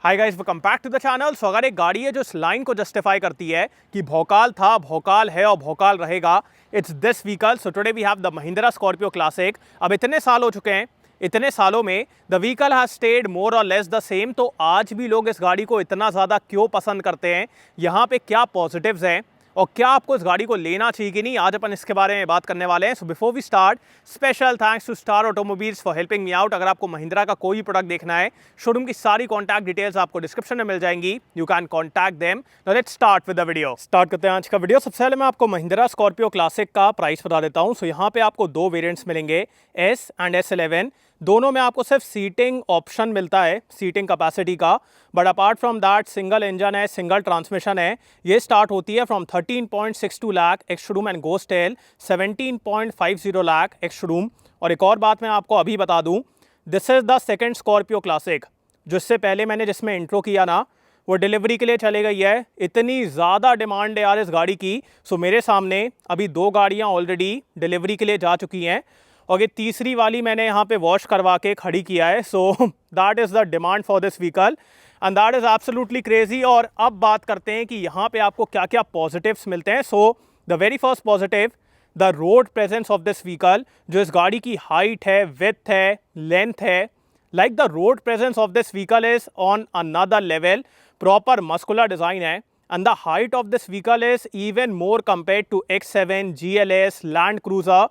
Hi guys, welcome back to the channel. So अगर एक गाड़ी है जो इस लाइन को जस्टिफाई करती है कि भोकाल था, भोकाल है और भोकाल रहेगा, it's this vehicle. So today we have the Mahindra Scorpio Classic. अब इतने साल हो चुके हैं, इतने सालों में the vehicle has stayed more और लेस द सेम। तो आज भी लोग इस गाड़ी को इतना ज़्यादा क्यों पसंद करते हैं, यहाँ पे क्या पॉजिटिव्स हैं और क्या आपको इस गाड़ी को लेना चाहिए कि नहीं, आज अपन इसके बारे में बात करने वाले हैं। So before we start, special thanks to Star Automobiles for helping me out. अगर आपको महिंद्रा का कोई प्रोडक्ट देखना है, शोरूम की सारी कॉन्टैक्ट डिटेल्स आपको डिस्क्रिप्शन में मिल जाएंगी। You can contact them. Now let's start with the video. Start करते हैं आज का वीडियो। सबसे पहले मैं आपको महिंद्रा स्कॉर्पियो क्लासिक का प्राइस बता देता हूँ। सो यहाँ पे आपको दो वेरियंट्स मिलेंगे, S एंड S11। दोनों में आपको सिर्फ सीटिंग ऑप्शन मिलता है, सीटिंग कैपेसिटी का, but apart from that single engine है, सिंगल ट्रांसमिशन है। ये स्टार्ट होती है from 13.62 lakh ex showroom and goes till 17.50 lakh ex showroom. और एक और बात मैं आपको अभी बता दूं, this is the second Scorpio Classic. जिससे पहले मैंने जिसमें इंट्रो किया ना, वो डिलीवरी के लिए चले गई है। इतनी ज़्यादा डिमांड है यार इस गाड़ी की। सो मेरे सामने अभी दो गाड़ियाँ ऑलरेडी डिलीवरी के लिए जा चुकी हैं और ये तीसरी वाली मैंने यहाँ पे वॉश करवा के खड़ी किया है। So that is the demand for this vehicle and that is absolutely crazy. और अब बात करते हैं कि यहाँ पे आपको क्या क्या पॉजिटिव्स मिलते हैं। So the very first positive, the road presence of this vehicle. जो इस गाड़ी की हाइट है, विड्थ है, लेंथ है, like the road presence of this vehicle is on another level. Proper muscular design है and the height of this vehicle is even more compared to X7, GLS, Land Cruiser.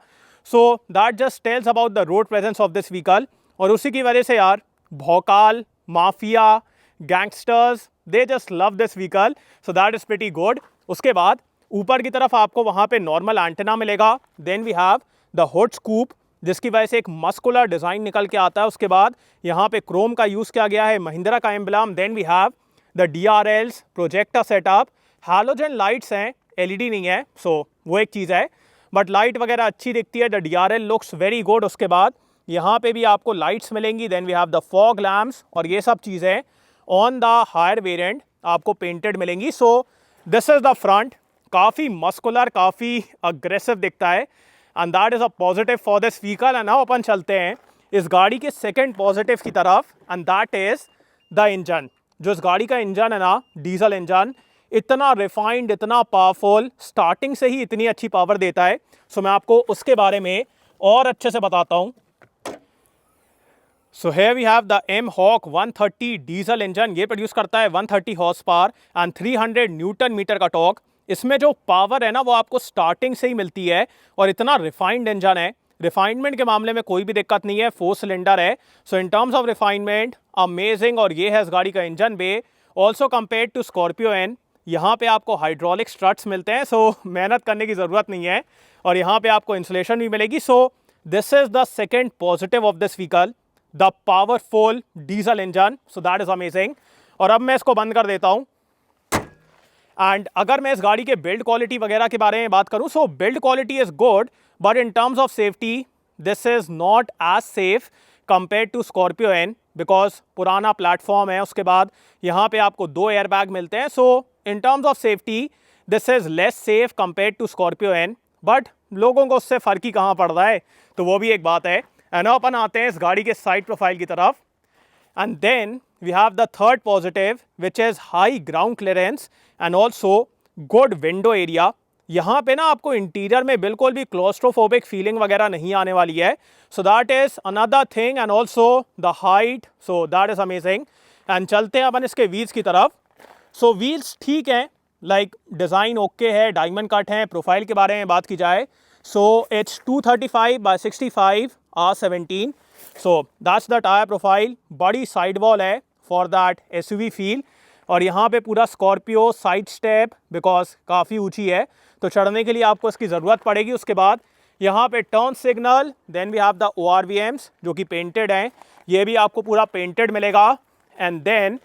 So that just tells about the road presence of this vehicle. और उसी की वजह से यार भौकाल, mafia, gangsters, they just love this vehicle. So that is pretty good. उसके बाद ऊपर की तरफ आपको वहाँ पे नॉर्मल एंटेना मिलेगा। Then we have the hood scoop, जिसकी वजह से एक मस्कुलर डिज़ाइन निकल के आता है। उसके बाद यहाँ पे क्रोम का यूज़ किया गया है, महिंद्रा का emblem. Then we have the DRLs, projector setup, halogen lights हैं, LED नहीं है, सो वो एक चीज़ है, बट लाइट वगैरह अच्छी दिखती है। The DRL looks very good. उसके बाद यहाँ पे भी आपको लाइट्स मिलेंगी। Then we have the fog lamps और ये सब चीज़ें ऑन द हायर वेरिएंट आपको पेंटेड मिलेंगी। So this is the front, काफ़ी मस्कुलर, काफ़ी अग्रेसिव दिखता है and that is a positive for this vehicle. And now अपन चलते हैं इस गाड़ी के सेकेंड पॉजिटिव की तरफ and that is the engine. जो इस गाड़ी का इंजन है ना, डीजल इंजन, इतना रिफाइंड, इतना पावरफुल, स्टार्टिंग से ही इतनी अच्छी पावर देता है। सो मैं आपको उसके बारे में और अच्छे से बताता हूँ। So here we have the M-Hawk 130 diesel engine. ये प्रोड्यूस करता है 130 horsepower and 300 newton meter का टॉर्क। इसमें जो पावर है ना, वो आपको स्टार्टिंग से ही मिलती है और इतना रिफाइंड इंजन है। रिफाइनमेंट के मामले में कोई भी दिक्कत नहीं है, 4 सिलेंडर है। So in terms of refinement amazing. और ये है इस गाड़ी का engine bay. Also compared to Scorpio N, यहाँ पे आपको हाइड्रोलिक स्ट्रट्स मिलते हैं, सो मेहनत करने की ज़रूरत नहीं है। और यहाँ पे आपको इंसुलेशन भी मिलेगी। सो this is the second positive of this vehicle, the powerful diesel engine. So that is amazing. और अब मैं इसको बंद कर देता हूँ। एंड अगर मैं इस गाड़ी के बिल्ड क्वालिटी वगैरह के बारे में बात करूँ, so build quality is good, but in terms of safety this is not as safe compared to Scorpio N, because पुराना प्लेटफॉर्म है। उसके बाद यहाँ पे आपको 2 एयरबैग मिलते हैं। So in terms of safety this is less safe compared to Scorpio N, but लोगों को उससे फ़र्क ही कहाँ पड़ रहा है, तो वो भी एक बात है। एंड अपन आते हैं इस गाड़ी के साइड प्रोफाइल की तरफ and then we have the third positive which is high ground clearance and also good window area. यहाँ पे ना आपको इंटीरियर में बिल्कुल भी क्लोस्ट्रोफोबिक फीलिंग वगैरह नहीं आने वाली है। So that is another thing and also the height, so that is amazing. And चलते हैं अपन इसके व्हील्स की तरफ। सो व्हील्स ठीक हैं, लाइक डिज़ाइन ओके है, डायमंड कट है। प्रोफाइल के बारे में बात की जाए, so it's 235/65 R17। So that's the tyre profile. बड़ी साइड वॉल है फॉर दैट SUV फील। और यहाँ पे पूरा स्कॉर्पियो साइड स्टेप, बिकॉज काफ़ी ऊंची है तो चढ़ने के लिए आपको इसकी ज़रूरत पड़ेगी। उसके बाद यहाँ पे turn signal. Then we have the ORVMs जो कि पेंटेड हैं, ये भी आपको पूरा पेंटेड मिलेगा। And then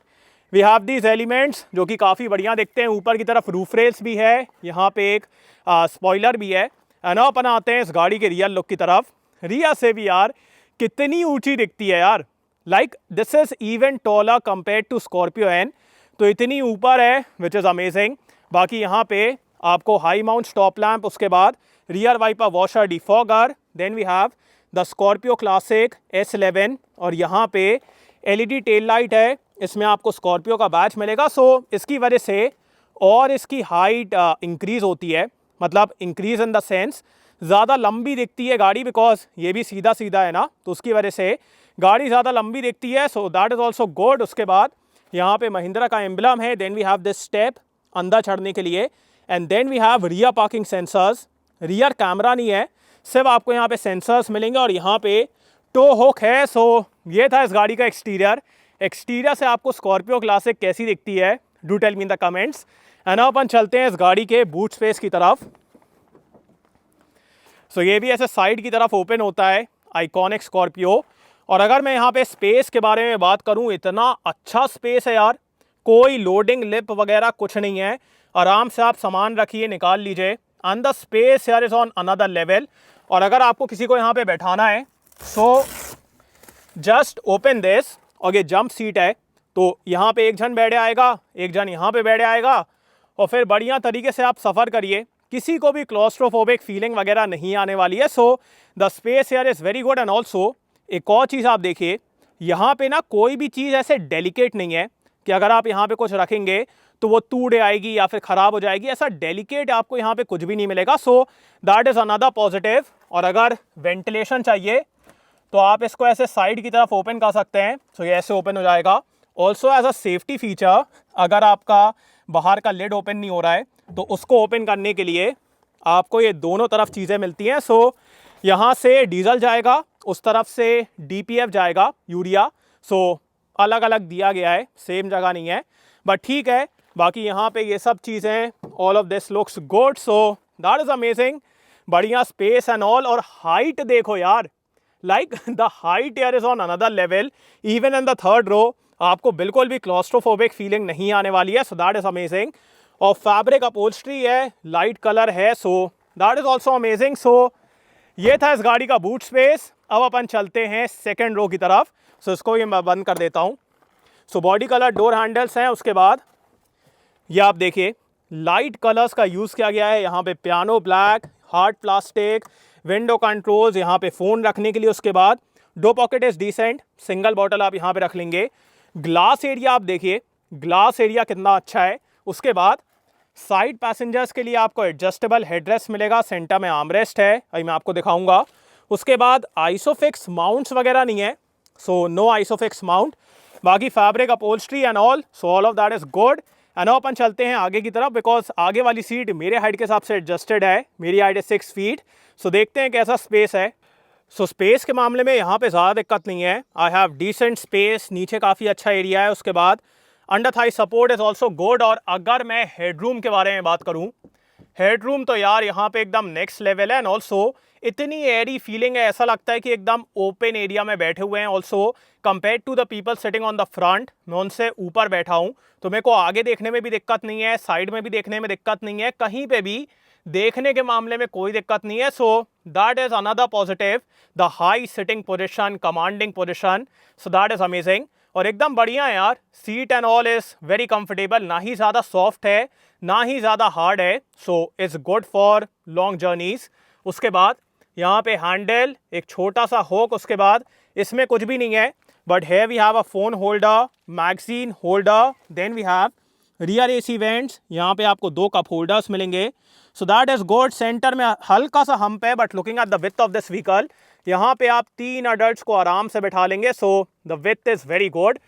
we have these elements जो कि काफ़ी बढ़िया दिखते हैं। ऊपर की तरफ रूफ रेल्स भी है, यहाँ पे एक स्पॉइलर भी है। एंड अपन आते हैं इस गाड़ी के रियल लुक की तरफ। रिया से भी यार कितनी ऊंची दिखती है यार, like this is even taller compared to Scorpio N, तो इतनी ऊपर है विच इज़ अमेजिंग। बाकी यहाँ पे आपको हाई माउंट स्टॉप लैम्प, उसके बाद rear wiper washer defogger. Then we have the Scorpio Classic S11 और यहाँ पे LED टेल लाइट है, इसमें आपको स्कॉर्पियो का बैच मिलेगा। सो इसकी वजह से और इसकी हाइट इंक्रीज़ होती है, मतलब इंक्रीज़ इन द सेंस ज़्यादा लंबी दिखती है गाड़ी, बिकॉज ये भी सीधा सीधा है ना, तो उसकी वजह से गाड़ी ज़्यादा लंबी दिखती है। So that is also good. उसके बाद यहाँ पे महिंद्रा का एम्बलम है। Then we have this step अंदर चढ़ने के लिए, and then we have rear parking sensors. Rear camera नहीं है, सिर्फ आपको यहाँ पे सेंसर्स मिलेंगे और यहाँ पे टो हुक है। सो ये था इस गाड़ी का एक्सटीरियर। एक्सटीरियर से आपको स्कॉर्पियो क्लासिक कैसी दिखती है, do tell me in the comments. And अपन चलते हैं इस गाड़ी के बूट स्पेस की तरफ। सो ये भी ऐसे साइड की तरफ ओपन होता है, आइकॉनिक स्कॉर्पियो। और अगर मैं यहाँ पे स्पेस के बारे में बात करूँ, इतना अच्छा स्पेस है यार, कोई लोडिंग लिप वगैरह कुछ नहीं है। आराम से आप सामान रखिए, निकाल लीजिए, एंड द स्पेस यार इज़ ऑन अनदर लेवल। और अगर आपको किसी को यहाँ पे बैठाना है, सो जस्ट ओपन दिस, और ये जंप सीट है, तो यहाँ पे एक जन बैठे आएगा, एक जन यहाँ पे बैठे आएगा, और फिर बढ़िया तरीके से आप सफ़र करिए। किसी को भी क्लॉस्ट्रोफोबिक फीलिंग वगैरह नहीं आने वाली है। सो द स्पेस यार is very good. And also एक और चीज़ आप देखिए, यहाँ पे ना कोई भी चीज़ ऐसे डेलिकेट नहीं है कि अगर आप यहाँ पे कुछ रखेंगे तो वो टूट आएगी या फिर ख़राब हो जाएगी। ऐसा डेलिकेट आपको यहाँ पे कुछ भी नहीं मिलेगा। सो दैट इज़ अनदर पॉजिटिव। और अगर वेंटिलेशन चाहिए तो आप इसको ऐसे साइड की तरफ ओपन कर सकते हैं। सो ये ऐसे ओपन हो जाएगा। Also as a safety feature, अगर आपका बाहर का लिड ओपन नहीं हो रहा है तो उसको ओपन करने के लिए आपको ये दोनों तरफ चीज़ें मिलती हैं। सो यहाँ से डीजल जाएगा, उस तरफ से डीपीएफ जाएगा, यूरिया। सो अलग अलग दिया गया है, सेम जगह नहीं है, बट ठीक है। बाकी यहाँ पे ये सब चीज़ें, all of this looks good. So that is amazing. बढ़िया स्पेस एंड ऑल। और हाइट देखो यार, लाइक द हाइट यार is on another level. Even in the third row आपको बिल्कुल भी क्लॉस्ट्रोफोबिक फीलिंग नहीं आने वाली है। So that is amazing. और फैब्रिक अपहोल्स्ट्री है, लाइट कलर है, so that is also amazing. So ये था इस गाड़ी का बूट स्पेस। अब अपन चलते हैं सेकेंड रो की तरफ। सो इसको ये मैं बंद कर देता हूँ। So body colour door handles हैं। उसके बाद ये आप देखिए, लाइट कलर्स का यूज़ किया गया है। यहाँ पे piano black, hard plastic, window controls, यहाँ पे फ़ोन रखने के लिए। उसके बाद door pocket is decent, single bottle आप यहाँ पे रख लेंगे। ग्लास एरिया आप देखिए, ग्लास एरिया कितना अच्छा है। उसके बाद साइड पैसेंजर्स के लिए आपको एडजस्टेबल हेडरेस्ट मिलेगा, सेंटर में आर्मरेस्ट है, अभी मैं आपको दिखाऊंगा। उसके बाद आइसोफिक्स माउंट्स वगैरह नहीं है, सो नो आइसोफिक्स माउंट। बाकी fabric upholstery and all, so all of that is good. And अब अपन चलते हैं आगे की तरफ, बिकॉज आगे वाली सीट मेरे हाइट के हिसाब से एडजस्टेड है। मेरी हाइट है 6 फीट। सो देखते हैं कैसा स्पेस है। सो स्पेस के मामले में यहाँ पे ज़्यादा दिक्कत नहीं है। आई हैव डिसेंट स्पेस, नीचे काफ़ी अच्छा एरिया है। उसके बाद under Thai support is also good. और अगर मैं हेडरूम के बारे में बात करूँ, हेडरूम तो यार यहाँ पे एकदम नेक्स्ट लेवल है। एंड ऑल्सो इतनी एयरी फीलिंग है, ऐसा लगता है कि एकदम ओपन एरिया में बैठे हुए हैं। Also compare to the people sitting on the front, मैं उनसे ऊपर बैठा हूँ, तो मेरे को आगे देखने में भी दिक्कत नहीं है, साइड में भी देखने में दिक्कत नहीं है, कहीं पे भी देखने के मामले में कोई दिक्कत नहीं है। So that is another positive. The high sitting position, commanding position, so that is amazing. और एकदम बढ़िया है यार, seat and all is very comfortable, ना ही ज़्यादा सॉफ्ट है ना ही ज़्यादा हार्ड है। So it's good for long journeys. उसके बाद यहाँ पे हैंडल, एक छोटा सा हुक। उसके बाद इसमें कुछ भी नहीं है, but here we have a phone holder, magazine holder, then we have rear AC vents। यहाँ पे आपको 2 कप होल्डर्स मिलेंगे। So that is good. Centre में हल्का सा हम्प है, but looking at the width of this vehicle, यहाँ पे आप 3 अडल्ट्स को आराम से बैठा लेंगे। So the width is very good.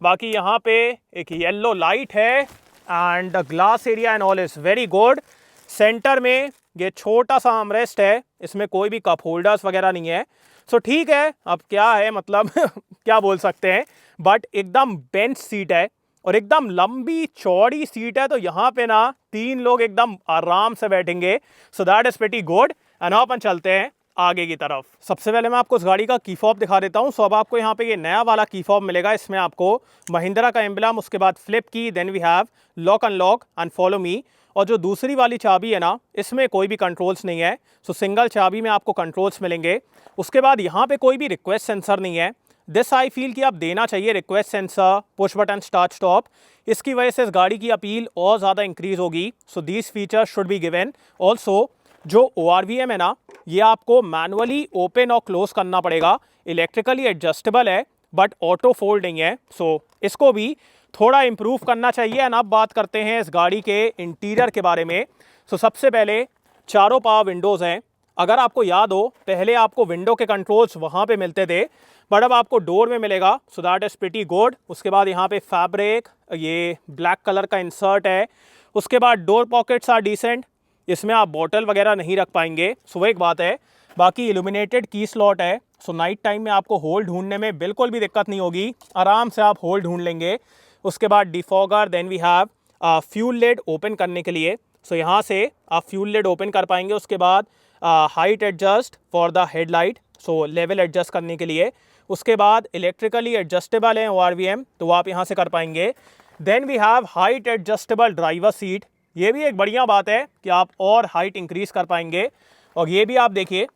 बाकी यहाँ पे एक येलो लाइट है and the glass area and all is very good. Centre में ये छोटा सा आर्मरेस्ट है, इसमें कोई भी कप होल्डर्स वगैरह नहीं है। सो ठीक है, अब क्या है मतलब क्या बोल सकते हैं, बट एकदम बेंच सीट है और एकदम लंबी चौड़ी सीट है, तो यहाँ पे ना 3 लोग एकदम आराम से बैठेंगे। So that is pretty good. And अपन चलते हैं आगे की तरफ। सबसे पहले मैं आपको इस गाड़ी का की फॉब दिखा देता हूँ। सो अब आपको यहाँ पे ये नया वाला की फॉब मिलेगा। इसमें आपको महिंद्रा का एम्बलम, उसके बाद फ्लिप की, then we have lock unlock and follow me. और जो दूसरी वाली चाबी है ना, इसमें कोई भी कंट्रोल्स नहीं है। सो सिंगल चाबी में आपको कंट्रोल्स मिलेंगे। उसके बाद यहाँ पे कोई भी रिक्वेस्ट सेंसर नहीं है। दिस आई फील कि आप देना चाहिए request sensor, push button start stop. इसकी वजह से इस गाड़ी की अपील और ज़्यादा इंक्रीज़ होगी। So these features should be given. Also जो ORVM है ना, ये आपको मैनुअली ओपन और क्लोज करना पड़ेगा। इलेक्ट्रिकली एडजस्टेबल है, बट ऑटो फोल्ड नहीं है, सो इसको भी थोड़ा इम्प्रूव करना चाहिए। एंड अब बात करते हैं इस गाड़ी के इंटीरियर के बारे में। सो सबसे पहले चारों पावर विंडोज़ हैं। अगर आपको याद हो, पहले आपको विंडो के कंट्रोल्स वहाँ पे मिलते थे, बट अब आपको डोर में मिलेगा, सो दैट इज़ प्रीटी गुड। उसके बाद यहाँ पे फैब्रिक, ये ब्लैक कलर का इंसर्ट है। उसके बाद डोर पॉकेट्स आर डिसेंट, इसमें आप बॉटल वगैरह नहीं रख पाएंगे, सो वो एक बात है। बाकी इल्यूमिनेटेड की स्लॉट है, सो नाइट टाइम में आपको होल ढूंढने में बिल्कुल भी दिक्कत नहीं होगी, आराम से आप होल ढूंढ लेंगे। उसके बाद defogger, then we have fuel lid open करने के लिए, सो यहाँ से आप फ्यूल लिड ओपन कर पाएंगे। उसके बाद height adjust for the headlight, so level adjust करने के लिए। उसके बाद इलेक्ट्रिकली एडजस्टेबल है ORVM, तो आप यहाँ से कर पाएंगे। Then we have height adjustable driver seat, ये भी एक बढ़िया बात है कि आप और हाइट इंक्रीज कर पाएंगे। और ये भी आप देखिए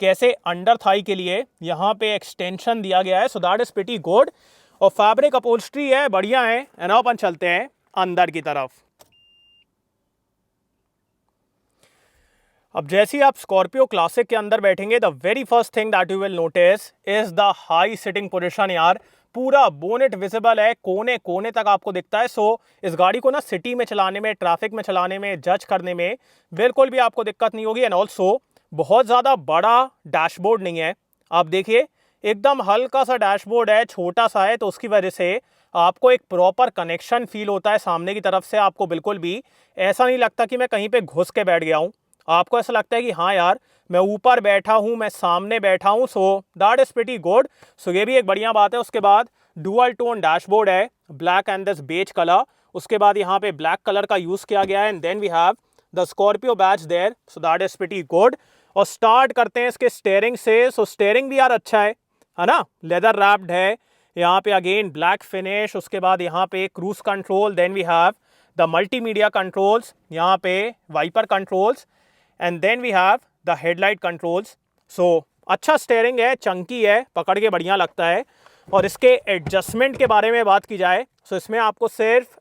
कैसे अंडर थाई के लिए यहाँ पे एक्सटेंशन दिया गया है, so that is pretty good. और फैब्रिक अपहोल्स्ट्री है, बढ़िया है। एंड अपन चलते हैं अंदर की तरफ। अब जैसे ही आप स्कॉर्पियो क्लासिक के अंदर बैठेंगे, the very first thing that you will notice is the high sitting position. यार पूरा बोनेट विजिबल है, कोने कोने तक आपको दिखता है। सो इस गाड़ी को ना सिटी में चलाने में, ट्रैफिक में चलाने में, जज करने में बिल्कुल भी आपको दिक्कत नहीं होगी। एंड ऑल्सो बहुत ज़्यादा बड़ा डैशबोर्ड नहीं है, आप देखिए एकदम हल्का सा डैशबोर्ड है, छोटा सा है, तो उसकी वजह से आपको एक प्रॉपर कनेक्शन फील होता है सामने की तरफ से। आपको बिल्कुल भी ऐसा नहीं लगता कि मैं कहीं पे घुस के बैठ गया हूँ, आपको ऐसा लगता है कि हाँ यार मैं ऊपर बैठा हूँ, मैं सामने बैठा हूँ। So that is pretty good, so ये भी एक बढ़िया बात है। उसके बाद डुअल टोन डैशबोर्ड है, black and this beige colour. उसके बाद यहाँ पे ब्लैक कलर का यूज़ किया गया है। And then we have the Scorpio badge there, so that is pretty good. और स्टार्ट करते हैं इसके स्टेयरिंग से। सो स्टेयरिंग भी यार अच्छा है ना, लेदर रैप्ड है, यहाँ पे अगेन ब्लैक फिनिश। उसके बाद यहाँ पे cruise control, then we have the multimedia controls, यहाँ पे wiper controls, and then we have the headlight controls. So अच्छा स्टेयरिंग है, चंकी है, पकड़ के बढ़िया लगता है। और इसके एडजस्टमेंट के बारे में बात की जाए, सो इसमें आपको सिर्फ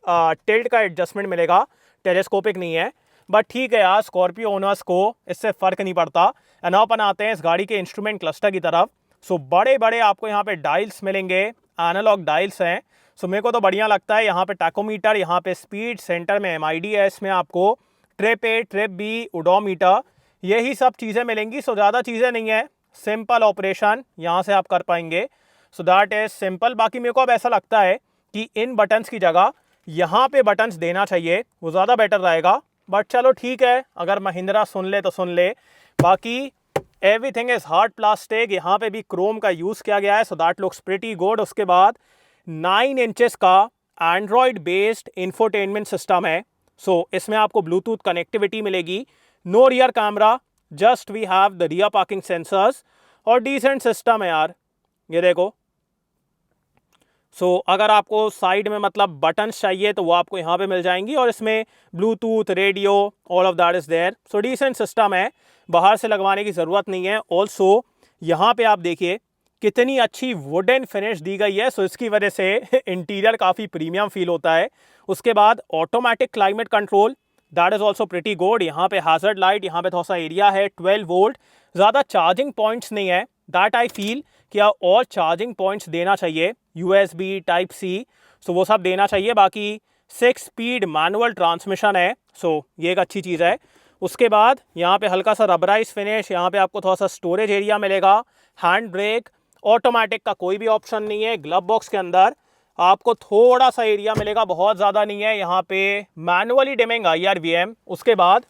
टिल्ट का एडजस्टमेंट मिलेगा, टेलीस्कोपिक नहीं है। बट ठीक है यार, स्कॉर्पियो ओनर्स को इससे फ़र्क नहीं पड़ता। एंड अपन आते हैं इस गाड़ी के इंस्ट्रूमेंट क्लस्टर की तरफ। सो बड़े बड़े आपको यहाँ पे डायल्स मिलेंगे, एनालॉग डायल्स हैं। सो मेरे को तो बढ़िया लगता है। यहाँ पे टैकोमीटर, यहाँ पे स्पीड, सेंटर में MID है, इसमें आपको trip A, trip B, odometer, यही सब चीज़ें मिलेंगी। सो ज़्यादा चीज़ें नहीं है, सिंपल ऑपरेशन यहाँ से आप कर पाएंगे। सो दैट इज़ सिंपल। बाकी मेरे को अब ऐसा लगता है कि इन बटन्स की जगह यहाँ पे बटन्स देना चाहिए, वो ज़्यादा बेटर रहेगा। बट चलो ठीक है, अगर महिंद्रा सुन ले तो सुन ले। बाकी एवरीथिंग इज़ हार्ड प्लास्टिक, यहाँ पे भी क्रोम का यूज़ किया गया है, so that looks pretty good. उसके बाद 9 इंचेस का एंड्रॉयड बेस्ड इंफोटेनमेंट सिस्टम है। सो इसमें आपको ब्लूटूथ कनेक्टिविटी मिलेगी। No rear camera, just we have the rear parking sensors. और डिसेंट सिस्टम है यार, ये देखो। सो अगर आपको साइड में मतलब बटन्स चाहिए तो वो आपको यहाँ पे मिल जाएंगी। और इसमें Bluetooth, radio, all of that is there. So decent system है, बाहर से लगवाने की ज़रूरत नहीं है। ऑल्सो यहाँ पे आप देखिए कितनी अच्छी वुडन फिनिश दी गई है, सो इसकी वजह से इंटीरियर काफ़ी प्रीमियम फील होता है। उसके बाद automatic climate control, that is also pretty good. यहाँ पे हैज़र्ड लाइट, यहाँ पे थोड़ा सा एरिया है, 12 वोल्ट। ज़्यादा चार्जिंग पॉइंट्स नहीं है, दैट आई फील कि और चार्जिंग पॉइंट्स देना चाहिए, USB Type-C, सो वो सब देना चाहिए। बाकी 6 स्पीड मैनुअल ट्रांसमिशन है, सो ये एक अच्छी चीज़ है। उसके बाद यहाँ पे हल्का सा रबराइज फिनिश, यहाँ पे आपको थोड़ा सा स्टोरेज एरिया मिलेगा। हैंड ब्रेक, ऑटोमेटिक का कोई भी ऑप्शन नहीं है। ग्लव बॉक्स के अंदर आपको थोड़ा सा एरिया मिलेगा, बहुत ज़्यादा नहीं है। यहाँ पे मैनुअली डिमिंग IRVM। उसके बाद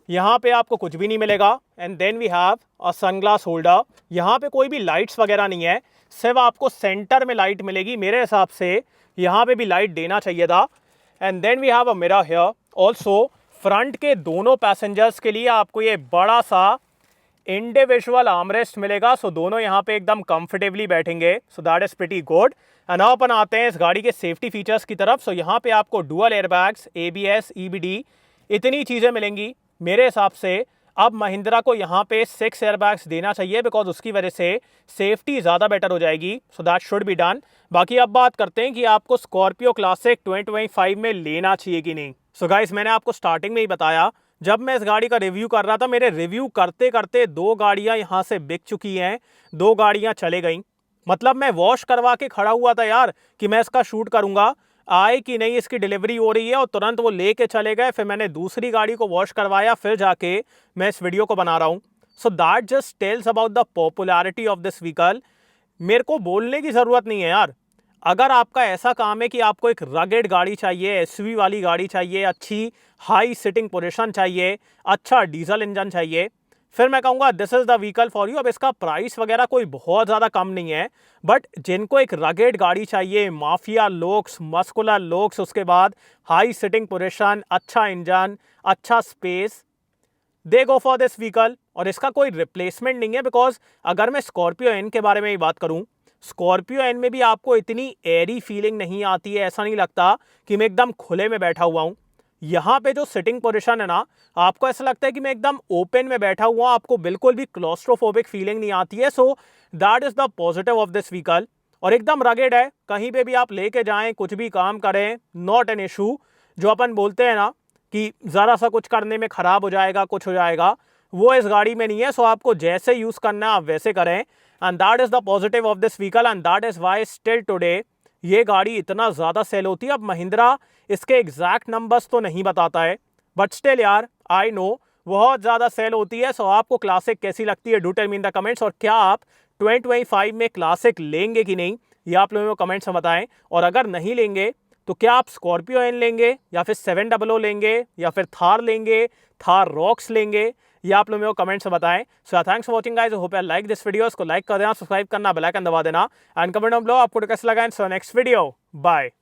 यहाँ पे आपको कुछ भी नहीं मिलेगा। And then we have a sunglass holder. यहाँ पे कोई भी लाइट्स वगैरह नहीं है, सिर्फ आपको सेंटर में लाइट मिलेगी। मेरे हिसाब से यहाँ पे भी लाइट देना चाहिए था। And then we have a mirror here. Also front के दोनों पैसेंजर्स के लिए आपको ये बड़ा सा इंडिविजुअल आर्मरेस्ट मिलेगा, सो दोनों यहाँ पे एकदम कंफर्टेबली बैठेंगे। So that is pretty good. And now अपन आते हैं इस गाड़ी के सेफ्टी फीचर्स की तरफ। सो यहाँ पे आपको डुअल एयरबैग्स, ABS, EBD, इतनी चीज़ें मिलेंगी। मेरे हिसाब से अब महिंद्रा को यहाँ पे 6 एयरबैग्स देना चाहिए, बिकॉज उसकी वजह से सेफ्टी ज़्यादा बेटर हो जाएगी। So that should be done. बाकी अब बात करते हैं कि आपको स्कॉर्पियो क्लासिक 2025 में लेना चाहिए कि नहीं। सो गाइस, मैंने आपको स्टार्टिंग में ही बताया, जब मैं इस गाड़ी का रिव्यू कर रहा था, मेरे रिव्यू करते करते 2 गाड़ियाँ यहाँ से बिक चुकी हैं, 2 गाड़ियाँ चले गई। मतलब मैं वॉश करवा के खड़ा हुआ था यार कि मैं इसका शूट करूंगा, आए कि नहीं इसकी डिलीवरी हो रही है और तुरंत वो लेके चले गए, फिर मैंने दूसरी गाड़ी को वॉश करवाया, फिर जाके मैं इस वीडियो को बना रहा हूं। सो that just tells about the popularity of this vehicle. मेरे को बोलने की ज़रूरत नहीं है यार। अगर आपका ऐसा काम है कि आपको एक रगेड गाड़ी चाहिए, एसयूवी वाली गाड़ी चाहिए, अच्छी हाई सिटिंग पोजीशन चाहिए, अच्छा डीजल इंजन चाहिए, फिर मैं कहूँगा this is the vehicle for you. अब इसका प्राइस वगैरह कोई बहुत ज़्यादा कम नहीं है, बट जिनको एक रगेड गाड़ी चाहिए, माफिया लुक्स, मस्कुलर लुक्स, उसके बाद हाई सिटिंग पोजीशन, अच्छा इंजन, अच्छा space, they go for this vehicle. और इसका कोई रिप्लेसमेंट नहीं है, बिकॉज अगर मैं स्कॉर्पियो एन के बारे में ही बात करूं, स्कॉर्पियो एन में भी आपको इतनी एयरी फीलिंग नहीं आती है, ऐसा नहीं लगता कि मैं एकदम खुले में बैठा हुआ हूं। यहाँ पे जो सिटिंग पोजीशन है ना, आपको ऐसा लगता है कि मैं एकदम ओपन में बैठा हुआ हूं, आपको बिल्कुल भी क्लॉस्ट्रोफोबिक फीलिंग नहीं आती है। So that is the positive of this vehicle. और एकदम रगेड है, कहीं पे भी आप लेके जाएं, कुछ भी काम करें, नॉट एन इशू। जो अपन बोलते हैं ना कि ज़रा सा कुछ करने में ख़राब हो जाएगा, कुछ हो जाएगा, वो इस गाड़ी में नहीं है। सो आपको जैसे यूज़ करना है आप वैसे करें, and that is the positive of this vehicle, and that is why still today ये गाड़ी इतना ज़्यादा सेल होती है। अब महिंद्रा इसके एग्जैक्ट नंबर्स तो नहीं बताता है, बट स्टिल यार आई नो बहुत ज़्यादा सेल होती है। सो आपको क्लासिक कैसी लगती है, do tell me in the comments. और क्या आप 2025 में क्लासिक लेंगे कि नहीं, ये आप लोगों को कमेंट्स में बताएं। और अगर नहीं लेंगे तो क्या आप स्कॉर्पियो एन लेंगे, या फिर 700 लेंगे, या फिर थार लेंगे, थार रॉक्स लेंगे, ये आप लोग मेरे को कमेंट्स में बताएं। So thanks for watching guys, hope you like this video. इसको लाइक कर देना, सब्सक्राइब करना, बेल आइकन दबा देना, एंड कमेंट डाउन बिलो आपको कैसा लगा। So next video, bye.